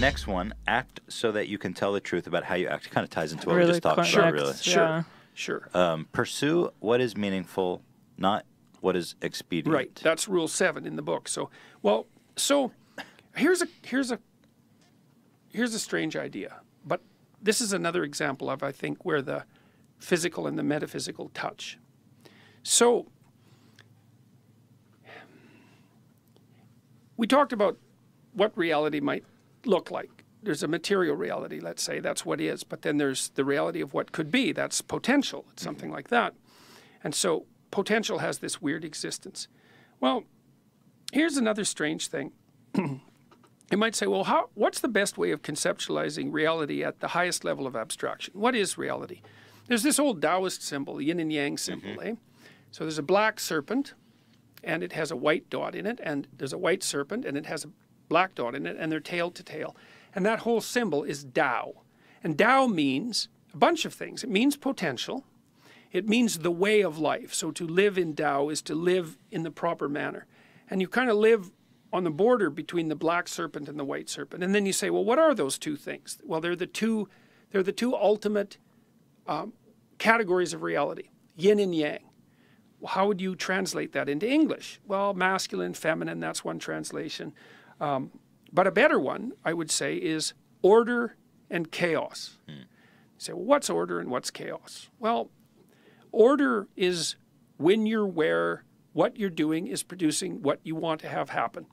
Next one, act so that you can tell the truth about how you act. Kind of ties into what we Really just talked connects, about, really. yeah. Sure. Pursue what is meaningful, not what is expedient. Right. That's rule 7 in the book. So, here's a strange idea, but this is another example of, I think, where the physical and the metaphysical touch. So, we talked about what reality might look like. There's a material reality, let's say, that's what is, but then there's the reality of what could be, that's potential, it's something like that. And so potential has this weird existence. Well, here's another strange thing. You might say, well, what's the best way of conceptualizing reality at the highest level of abstraction? What is reality? There's this old Taoist symbol, the yin and yang symbol, eh? So there's a black serpent, and it has a white dot in it, and there's a white serpent, and it has a black dot in it, and they're tail to tail. And that whole symbol is Tao. And Tao means a bunch of things. It means potential. It means the way of life. So to live in Tao is to live in the proper manner. And you kind of live on the border between the black serpent and the white serpent. And then you say, well, what are those two things? Well, they're the two ultimate categories of reality, yin and yang. Well, how would you translate that into English? Well, masculine, feminine, that's one translation. But a better one, I would say, is order and chaos. You say, well, what's order and what's chaos? Well, order is when you're where what you're doing is producing what you want to have happen.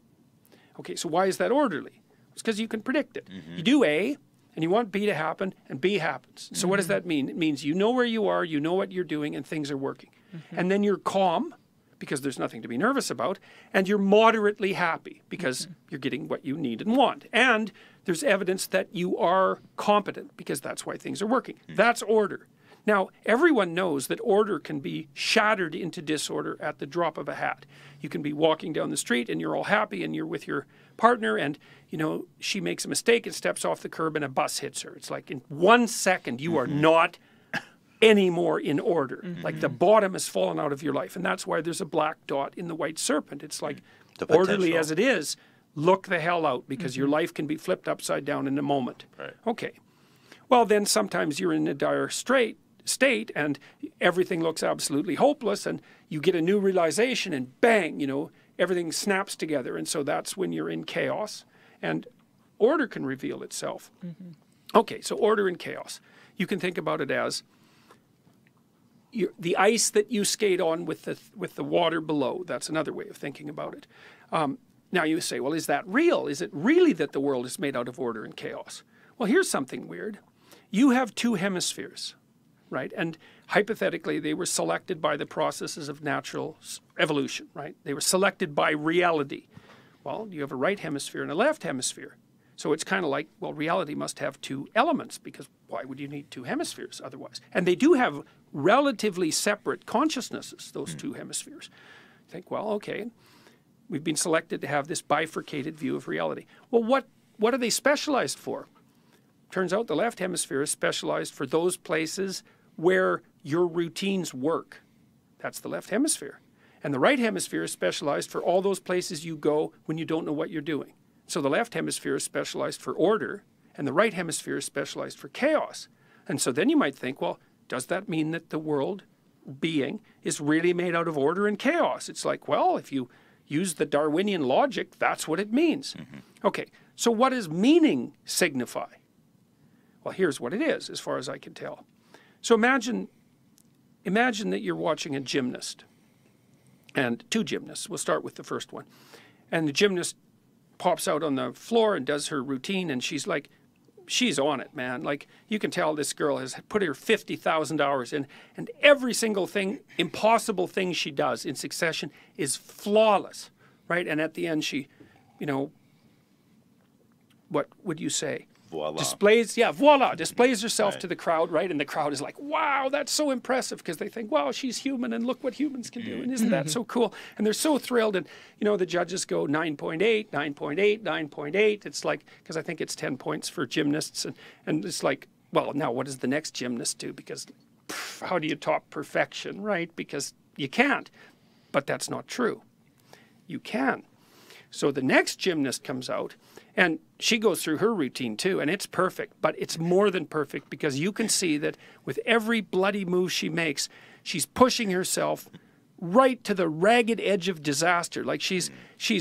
Okay, so why is that orderly? It's because you can predict it. You do A, and you want B to happen, and B happens. So what does that mean? It means you know where you are, you know what you're doing, and things are working. And then you're calm, because there's nothing to be nervous about, and you're moderately happy because you're getting what you need and want. And there's evidence that you are competent because that's why things are working. That's order. Now, everyone knows that order can be shattered into disorder at the drop of a hat. You can be walking down the street and you're all happy and you're with your partner and, you know, she makes a mistake and steps off the curb and a bus hits her. It's like in 1 second you are not anymore in order. Like the bottom has fallen out of your life. And that's why there's a black dot in the white serpent. It's like, orderly as it is, look the hell out because your life can be flipped upside down in a moment. Right. Okay. Well, then sometimes you're in a dire state and everything looks absolutely hopeless and you get a new realization and bang, you know, everything snaps together. And so that's when you're in chaos and order can reveal itself. Okay, so order and chaos. You can think about it as the ice that you skate on with the water below. That's another way of thinking about it. Now you say, well, is that real? Is it really that the world is made out of order and chaos? Well, here's something weird. You have 2 hemispheres, right? And hypothetically, they were selected by the processes of natural evolution, right? They were selected by reality. Well, you have a right hemisphere and a left hemisphere. So it's kind of like, well, reality must have 2 elements because why would you need 2 hemispheres otherwise? And they do have relatively separate consciousnesses, those 2 hemispheres. You think, well, okay, we've been selected to have this bifurcated view of reality. Well, what are they specialized for? Turns out the left hemisphere is specialized for those places where your routines work. That's the left hemisphere. And the right hemisphere is specialized for all those places you go when you don't know what you're doing. So the left hemisphere is specialized for order, and the right hemisphere is specialized for chaos. And so then you might think, well, does that mean that the world being is really made out of order and chaos? It's like, well, if you use the Darwinian logic, that's what it means. Okay, so what does meaning signify? Well, here's what it is, as far as I can tell. So imagine that you're watching a gymnast, and 2 gymnasts. We'll start with the first one. And the gymnast pops out on the floor and does her routine, and she's like, she's on it, man. Like, you can tell this girl has put her 50,000 hours in, and every single thing, impossible thing she does in succession is flawless, right? And at the end, she, you know, what would you say? Voila. Displays herself to the crowd, right? And the crowd is like, wow, that's so impressive, because they think, wow, she's human and look what humans can do. And isn't that so cool? And they're so thrilled. And, you know, the judges go 9.8, 9.8, 9.8. It's like, because I think it's 10 points for gymnasts. And it's like, well, now what does the next gymnast do? Because how do you top perfection, right? Because you can't. But that's not true. You can. So the next gymnast comes out And she goes through her routine too, and it's perfect, but it's more than perfect because you can see that with every bloody move she makes, she's pushing herself right to the ragged edge of disaster. Like she's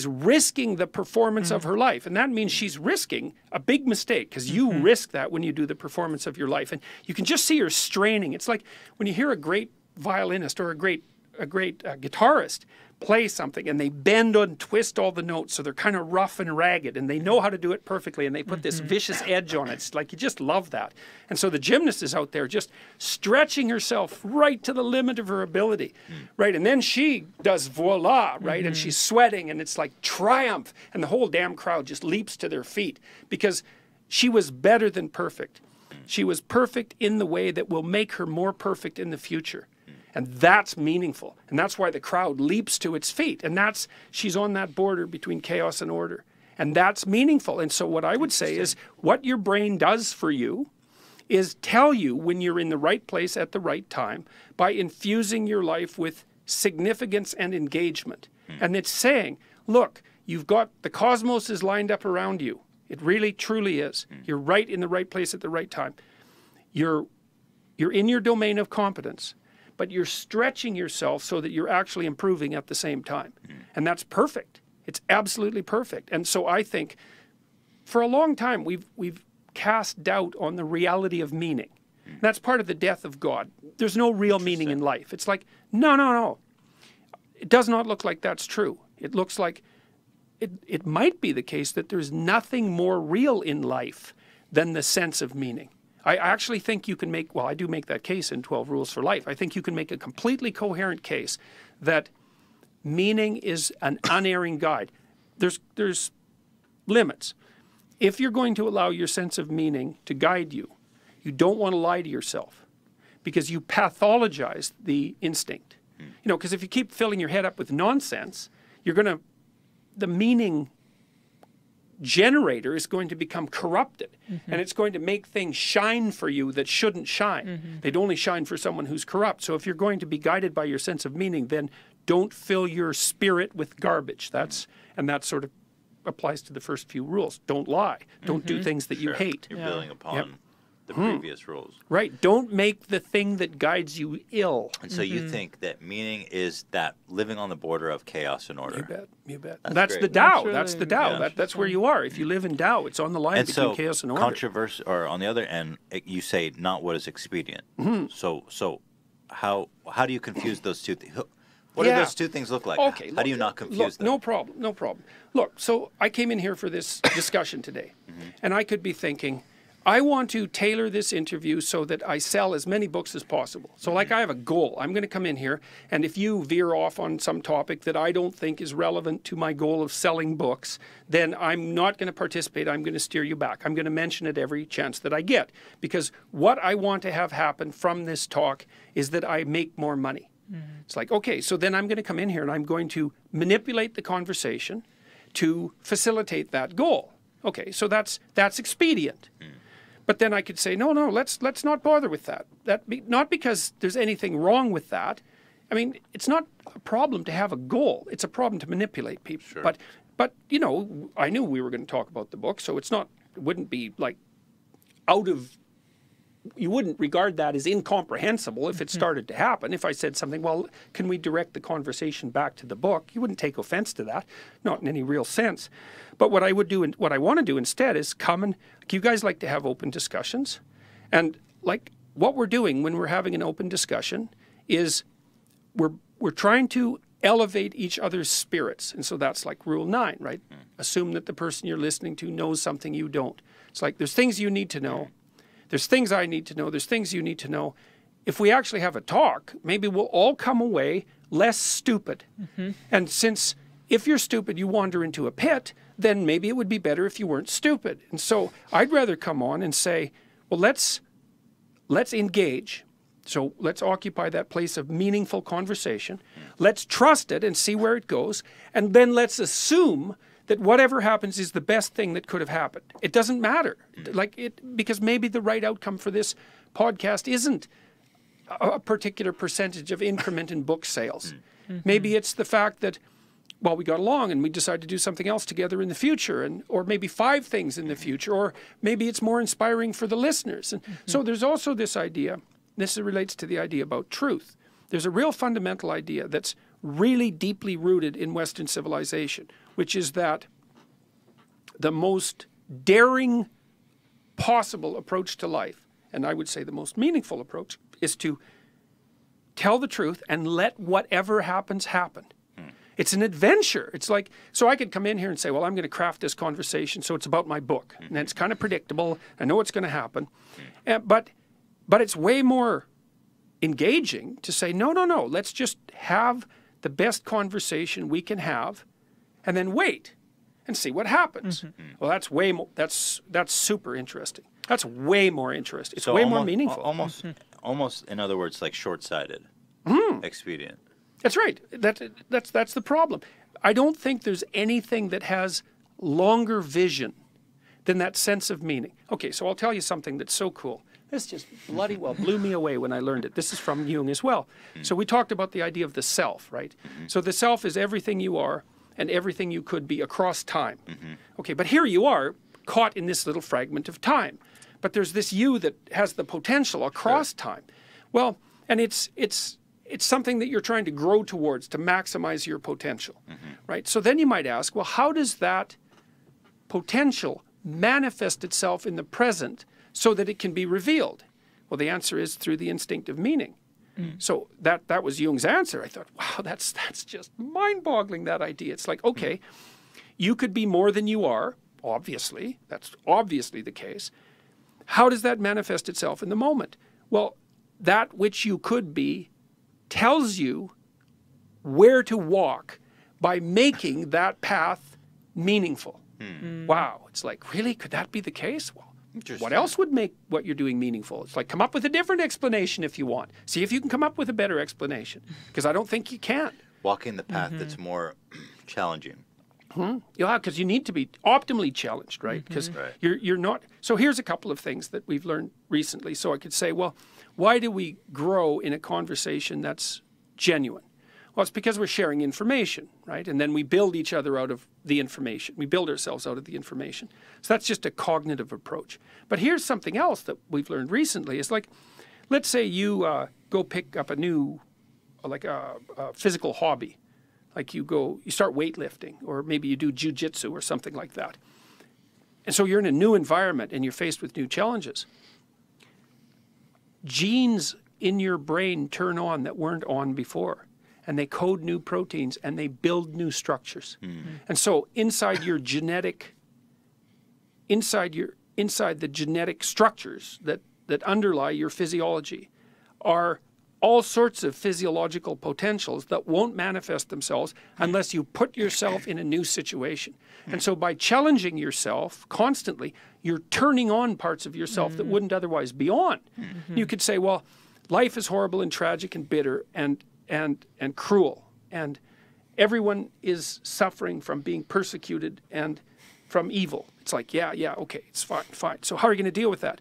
risking the performance of her life. And that means she's risking a big mistake because you risk that when you do the performance of your life. And you can just see her straining. It's like when you hear a great violinist or a great guitarist play something and they bend and twist all the notes so they're kind of rough and ragged and they know how to do it perfectly and they put this vicious edge on it. It's like you just love that. And so the gymnast is out there just stretching herself right to the limit of her ability, right? And then she does voila, right? And she's sweating and it's like triumph and the whole damn crowd just leaps to their feet because she was better than perfect. She was perfect in the way that will make her more perfect in the future. And that's meaningful. And that's why the crowd leaps to its feet. And she's on that border between chaos and order. And that's meaningful. And so what I would say is what your brain does for you is tell you when you're in the right place at the right time by infusing your life with significance and engagement. And it's saying, look, you've got the cosmos is lined up around you. It really, truly is. You're right in the right place at the right time. You're in your domain of competence. But you're stretching yourself so that you're actually improving at the same time. And that's perfect. It's absolutely perfect. And so I think for a long time we've cast doubt on the reality of meaning. That's part of the death of God. There's no real meaning in life. It's like, no. It does not look like that's true. It looks like it might be the case that there's nothing more real in life than the sense of meaning. I actually think you can make, well, I do make that case in 12 Rules for Life. I think you can make a completely coherent case that meaning is an unerring guide. There's limits. If you're going to allow your sense of meaning to guide you, you don't want to lie to yourself because you pathologize the instinct. You know, because if you keep filling your head up with nonsense, the meaning generator is going to become corrupted and it's going to make things shine for you that shouldn't shine. They'd only shine for someone who's corrupt. So if you're going to be guided by your sense of meaning, then don't fill your spirit with garbage. And that sort of applies to the first few rules. Don't lie. Don't do things that you hate. You're building upon the previous rules. Right. Don't make the thing that guides you ill. And so you think that meaning is that living on the border of chaos and order. You bet. That's the great. Tao. That's the Tao. Yeah. That's where you are. If you live in Tao, it's on the line between chaos and order. Controversy, or on the other end, you say not what is expedient. So how do you confuse those two things? What do those two things look like? Okay. How do you not confuse them? No problem. Look, so I came in here for this discussion today, and I could be thinking, I want to tailor this interview so that I sell as many books as possible. So like I have a goal. I'm going to come in here, and if you veer off on some topic that I don't think is relevant to my goal of selling books, then I'm not going to participate. I'm going to steer you back. I'm going to mention it every chance that I get. Because what I want to have happen from this talk is that I make more money. It's like, okay, so then I'm going to come in here and I'm going to manipulate the conversation to facilitate that goal. Okay, so that's expedient. But then I could say, no, let's not bother with that. Not because there's anything wrong with that. I mean, it's not a problem to have a goal. It's a problem to manipulate people. Sure. But you know, I knew we were going to talk about the book, so it wouldn't be like you wouldn't regard that as incomprehensible if it started to happen. If I said something, well, can we direct the conversation back to the book? You wouldn't take offense to that, not in any real sense. But what I would do, and what I want to do instead is come and, you guys like to have open discussions. And like what we're doing when we're having an open discussion is we're trying to elevate each other's spirits. And so that's like rule 9, right? Assume that the person you're listening to knows something you don't. It's like there's things you need to know. There's things I need to know. There's things you need to know. If we actually have a talk, maybe we'll all come away less stupid. And since if you're stupid, you wander into a pit, then maybe it would be better if you weren't stupid. And so I'd rather come on and say, well, let's engage. So let's occupy that place of meaningful conversation. Let's trust it and see where it goes. And then let's assume that whatever happens is the best thing that could have happened. It doesn't matter, because maybe the right outcome for this podcast isn't a particular percentage of increment in book sales. Maybe it's the fact that well, we got along and we decided to do something else together in the future, and or maybe 5 things in the future, or maybe it's more inspiring for the listeners. And so there's also this idea, this relates to the idea about truth. There's a real fundamental idea that's really deeply rooted in Western civilization, which is that the most daring possible approach to life, and I would say the most meaningful approach, is to tell the truth and let whatever happens happen. It's an adventure. It's like, so I could come in here and say, well, I'm going to craft this conversation so it's about my book. And it's kind of predictable. I know what's going to happen. But it's way more engaging to say, no, let's just have the best conversation we can have and then wait and see what happens. Well, that's way more, that's super interesting. That's way more interesting. It's So way almost, more meaningful. Almost, in other words, like short-sighted, expedient. That's right. That's the problem. I don't think there's anything that has longer vision than that sense of meaning. Okay, so I'll tell you something that's so cool. This just bloody well blew me away when I learned it. This is from Jung as well. So we talked about the idea of the self, right? So the self is everything you are and everything you could be across time. Okay, but here you are caught in this little fragment of time. But there's this you that has the potential across time. Well, and it's something that you're trying to grow towards to maximize your potential, right? So then you might ask, well, how does that potential manifest itself in the present so that it can be revealed? Well, the answer is through the instinct of meaning. So that was Jung's answer. I thought, wow, that's just mind-boggling, that idea. It's like, okay, you could be more than you are, obviously. That's obviously the case. How does that manifest itself in the moment? Well, that which you could be tells you where to walk by making that path meaningful. Wow. It's like, really? Could that be the case? Well, what else would make what you're doing meaningful? It's like, come up with a different explanation if you want. See if you can come up with a better explanation, because I don't think you can. Walking the path that's more challenging. Yeah, because you need to be optimally challenged, right? Because you're not. So here's a couple of things that we've learned recently. So I could say, well, why do we grow in a conversation that's genuine? Well, it's because we're sharing information, right? And then we build each other out of the information. We build ourselves out of the information. So that's just a cognitive approach. But here's something else that we've learned recently. It's like, let's say you go pick up a new, like a physical hobby. Like you start weightlifting, or maybe you do jiu-jitsu or something like that. And so you're in a new environment and you're faced with new challenges. Genes in your brain turn on that weren't on before, and they code new proteins and they build new structures. And so inside the genetic structures that underlie your physiology are all sorts of physiological potentials that won't manifest themselves unless you put yourself in a new situation. And so by challenging yourself constantly, you're turning on parts of yourself that wouldn't otherwise be on. You could say, well, life is horrible and tragic and bitter and cruel, and everyone is suffering from being persecuted and from evil. It's like, yeah, okay, it's fine. So how are you going to deal with that?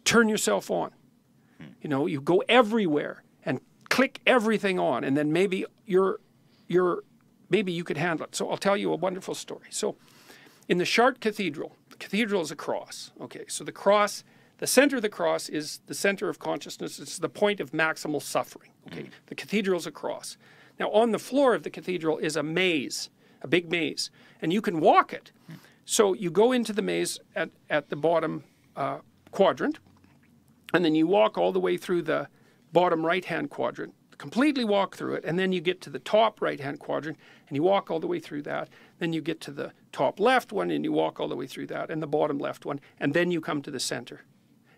Turn yourself on. You know, you go everywhere and click everything on, and then maybe maybe you could handle it. So I'll tell you a wonderful story. So in the Chartres Cathedral, the cathedral is a cross. Okay, so the cross, the center of the cross is the center of consciousness. It's the point of maximal suffering. Okay, the cathedral is a cross. Now on the floor of the cathedral is a maze, a big maze, and you can walk it. So you go into the maze at the bottom quadrant, and then you walk all the way through the bottom right-hand quadrant, completely walk through it, and then you get to the top right-hand quadrant, and you walk all the way through that. Then you get to the top left one, and you walk all the way through that, and the bottom left one, and then you come to the center.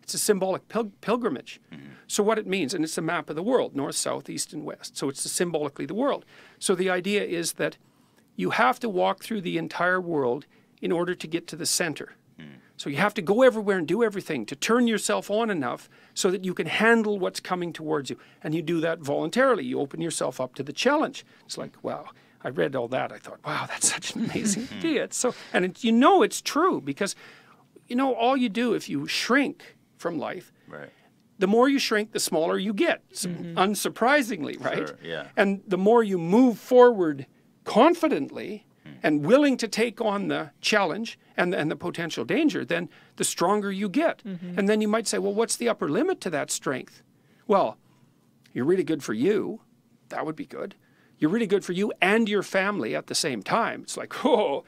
It's a symbolic pilgrimage. So what it means, and it's a map of the world, north, south, east, and west. So it's symbolically the world. So the idea is that you have to walk through the entire world in order to get to the center. So you have to go everywhere and do everything to turn yourself on enough so that you can handle what's coming towards you. And you do that voluntarily. You open yourself up to the challenge. It's like, wow, I read all that. I thought, wow, that's such an amazing idea. It's so, and it's true, because, all you do if you shrink from life, Right. the more you shrink, the smaller you get, unsurprisingly, right? Sure, yeah. And the more you move forward confidently and willing to take on the challenge and the potential danger, then the stronger you get. And then you might say, well, what's the upper limit to that strength? Well, you're really good for you. That would be good. You're really good for you and your family at the same time. It's like, oh,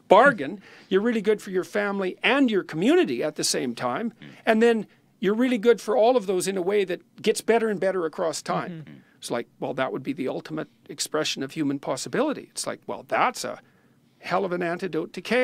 bargain. You're really good for your family and your community at the same time. And then you're really good for all of those in a way that gets better and better across time. It's like, well, that would be the ultimate expression of human possibility. It's like, well, that's a hell of an antidote to chaos.